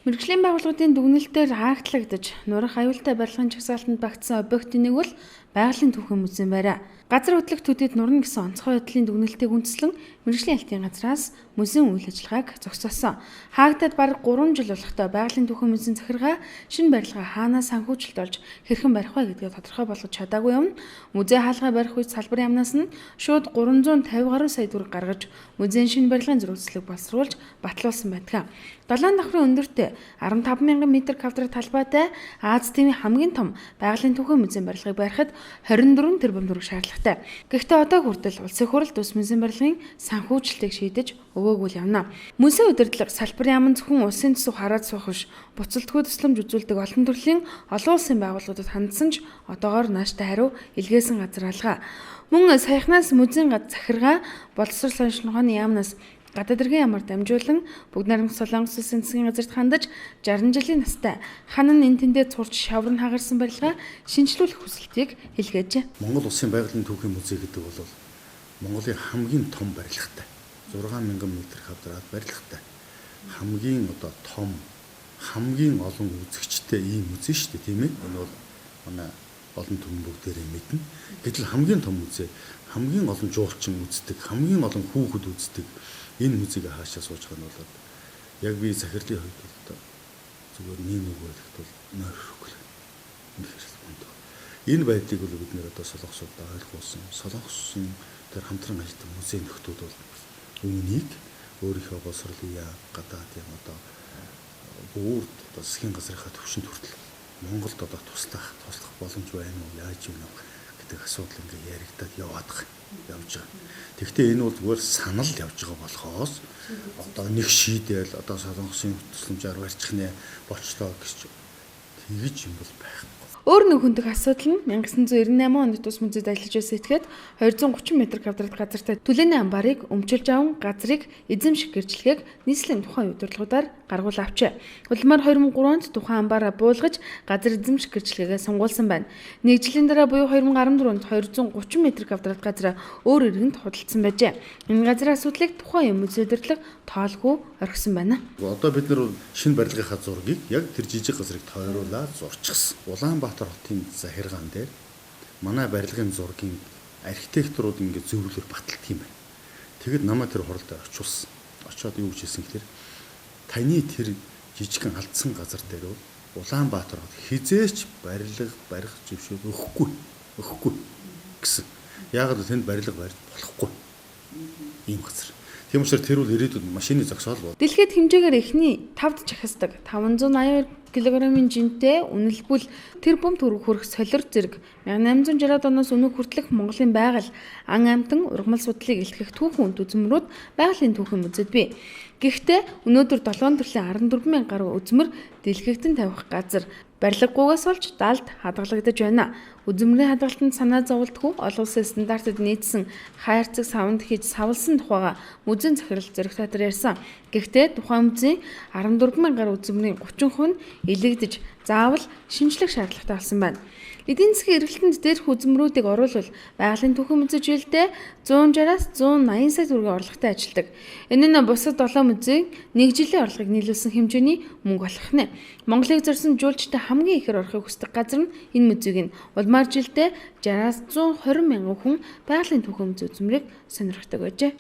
Мэргэжлийн байгууллагуудын дүгнэлтээр хаагдлагдаж, нурах аюултай барилгын жагсаалтанд багтсан объектын нэг бол байгалийн түүхэн музей байна. Газар хөдлөх төдийд нурна гэсэн онцгой байдлын дүгнэлтийг үндэслэн мэргэжлийн алтын газраас музейн үйл ажиллагааг зогсоосон. Хаагдаад бараг 3 жил болохтой байгалийн түүхэн музейн захиргаа шинэ барилгаа хаанаас санхүүжилт олж хэрхэн барих вэ гэдгээ тодорхой болгож чадаагүй юм. Музей хаалгаа барих үед салбарын яамнаас нь шууд 350 гаруй сая төгрөг гаргаж музейн шинэ барилгын зурагцлыг боловсруулж батлуулсан байдаг. Далайн давхрын өндөртэй 15,000 м2 талбайтай Аз тивийн хамгийн том байгалийн түүхэн музейн барилгыг барихад 24 тэрбум төгрөг шаардлагатай. Гэхдээ одоо хүртэл улсын хурлд ус музейн барилгын санхүүжилтийг шийдэж өгөөгүй явна. Музейн удирдлага салбарын яамн зөвхөн улсын төсөв хараад суух биш, буцалтгүй тусламж үзүүлдэг олон төрлийн олон улсын байгууллагуудад хандсан ч одоогоор нааштай хариу илгээсэн газар алгаа. Мөн саяхнаас музейн захиргаа боловсрол санхүүгийн яамнаас гадаад иргэн ямар дамжуулан Бүгд найрамдах Солонгос улсын засгийн газарт хандаж 60 жилийн настай ханан энэ тэндээ цурч шаврын хагарсан барилгаа шинжлүүлэх хүсэлтийг илгээжээ. Монгол улсын байгалийн түүхийн музей гэдэг бол Монголын хамгийн том барилгатай 6,000 м2 барилгатай хамгийн том хамгийн олон үзэгчтэй ийм музей шүү дээ, тийм ээ. Энэ бол манай олон түмэн бүгдээрээ мэднэ. Гэтэл хамгийн том музей, хамгийн олон жуулчин үздэг, хамгийн олон хүүхэд үздэг энэ музейг хаашаа сууж байгаа нь бол яг би захирлын хувьд бол зүгээр нэг байлгад бол нойрхгүй. Энэ байдлыг бол бид нэр солонгосууд ойлгуулсан. Солонгосын тэр хамтран ажилладаг музей нөхдүүд бол үүнийг өөрийнхөө боловсролын гадаад юм бүрд засгийн газрынхаа төвшөнд хүртэл Монголд туслах боломж байна уу, яаж юм гэдэг асуудал ингээ яригадад явж байгаа. Тэгвэл энэ бол зүгээр санал явж байгаа болохоос нэг шийдэл солонгосын тусламжаар барьчих нэ болчлоо гэж тэгж юм бол байхгүй. Өөр нэг хүндэх асуудал нь 1998 онд тус музейд ажиллаж байсан этгээд 230 м2 газартай түлээний амбарыг өмчилж аван газрыг эзэмших гэрчлэгийг нийслэлийн тухайн удирдлагуудаар гаргуул авчээ. Улмаар 2003 онд тухайн амбараа буулгаж газар эзэмших гэрчлэгээ сонгуулсан байна. Нэг жилийн дараа буюу 2014 онд 230 м2 газраа өөр иргэнд худалдсан байжээ. Энэ газрын асуудлыг тухайн музей удирдлага тоолгүй орхисон байна. Одоо бид нар шинэ барилгынхаа зургийг яг тэр жижиг газрыг тойруулаад зурчихсан. Улаанбаатар хотын захиргаан дээр манай барилгын зургийн архитекторууд ингээд зөвлөөр баталдаг юм байна. Тэгэд намайг тэр хуралдаа очуулсан. Очоод юу гэж хэлсэн гэхээр таны тэр жижигхэн алдсан газар дээр Улаанбаатар хот хизээч барилга барих зөвшөөрөл өгөхгүй гэсэн. Яагаад гэвэл тэнд барилга барьж болохгүй ийм газар. Тийм учраас тэр бол ирээдүйд машины зогсоол бол. Дэлхийд хэмжээгээр эхний 5-д чахасдаг 580 кг-ийн жинтэй үнэлбэл тэрбум төгрөг хүрэх солир зэрэг 1860 оноос өнөө хүртэлх Монголын байгаль, ан амьтан, ургамал судлалыг илтгэх түүхэн үнд үзмрүүд байгалийн түүхэн музейд бий. Гэхдээ өнөөдөр 7 төрлийн 14,000 гаруй үзмэр дэлгээгтэн тавих газар барилгагүйгээс болж далд хадгалагдаж байна. Үзмрийн хадгалтанд санаа зовлтгүй олон улсын стандартад нийцсэн хайрцаг савнд хийж савлсан тухайга музейн захирал зөрөх татар ярьсан. Гэхдээ тухайн музейн 14,000 гаруй үзмрийн 30% нь илэгдэж заавал шинжлэх шаардлагатай болсон байна. Эдийн засгийн эргэлтэнд дээрх үзмрүүдийг оруулбал байгалийн түүхэн музей жилдээ 160-аас 180 сая төгрөгийн орлоготой ажилладаг. Энэ нь бусад 7 музейн нэг жилийн орлогыг нийлүүлсэн хэмжээний мөнгө болох нэ. Монголыг зорьсон жуулчтай хамгийн ихээр орохыг хүсдэг газар нь энэ музейг нь улмаар жилдээ 60-аас 120 мянган хүн байгалийн түүхэн музей үзмрийг сонирхдаг байжээ.